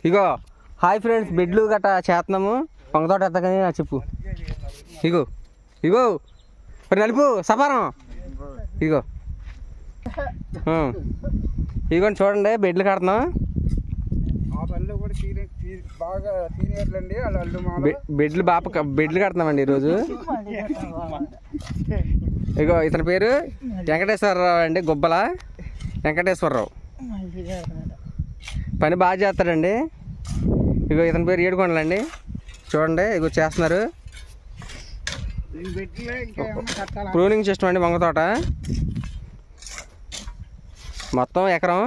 ఇగో hi friends, బెడ్లు గట్రా చేస్తున్నాము. వంగతోట ఎత్తకని చెప్పు. ఇగో ఇగో మరి నలుపు సపారం. ఇగో ఇదిగోండి చూడండి, బెడ్లు కడుతున్నాం. బెడ్లు కడుతున్నామండి ఈరోజు. ఇగో ఇతని పేరు వెంకటేశ్వరరావు అండి, గుబ్బల వెంకటేశ్వరరావు. పని బాగా చేస్తాడండి. ఇగో ఇతని పేరు ఏడుకొండలండి. చూడండి ఇగో చేస్తున్నారు. ప్రూనింగ్ సిస్టమ్ అండి వంగతోట. మొత్తం ఎకరం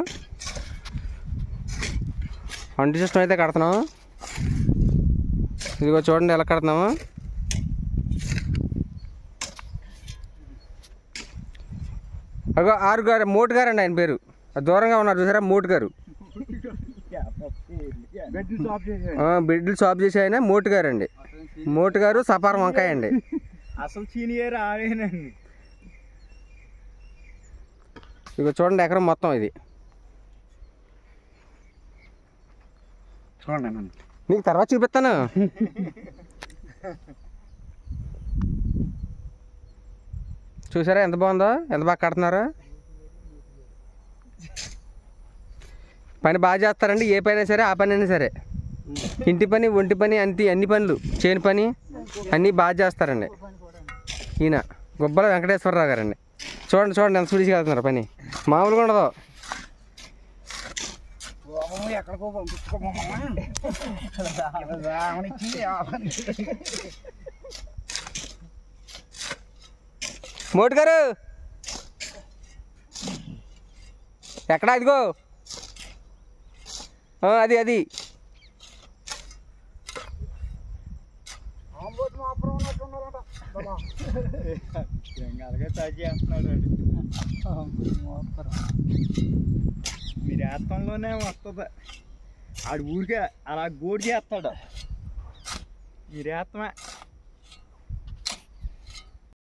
అంటు సిస్టమ్ అయితే కడుతున్నాం. ఇదిగో చూడండి ఎలా కడుతున్నాము. అగో ఆరు గారు, మోటు గారు అండి ఆయన పేరు. దూరంగా ఉన్నారు చూసారా, మోటు గారు. బెడ్లు షాప్ చేసి ఆయన మోటు గారు అండి. మోటు గారు సపారం వంకాయ అండి. అసలు సీనియర్ ఆవేనండి. ఇక చూడండి ఎకరం మొత్తం ఇది. చూడండి నీకు తర్వాత చూపిస్తాను. చూసారా ఎంత బాగుందో, ఎంత బాగా కడుతున్నారో. పని బాగా చేస్తారండి. ఏ పని అయినా సరే, ఆ పని అయినా సరే, ఇంటి పని, ఒంటి పని, అన్ని పనులు, చేను పని అన్నీ బాగా చేస్తారండి. ఈయన గుబ్బల వెంకటేశ్వరరావు గారండి. చూడండి చూడండి ఎంత స్పీడ్గా వెళ్తున్నారు. పని మామూలుగా ఉండదు. మోటు గారు ఎక్కడా? ఇదిగో అది అది మీరు వేస్తంలోనే వస్తుంది. ఆడు ఊరికే అలా గోడి చేస్తాడు. మీరు వేస్తమే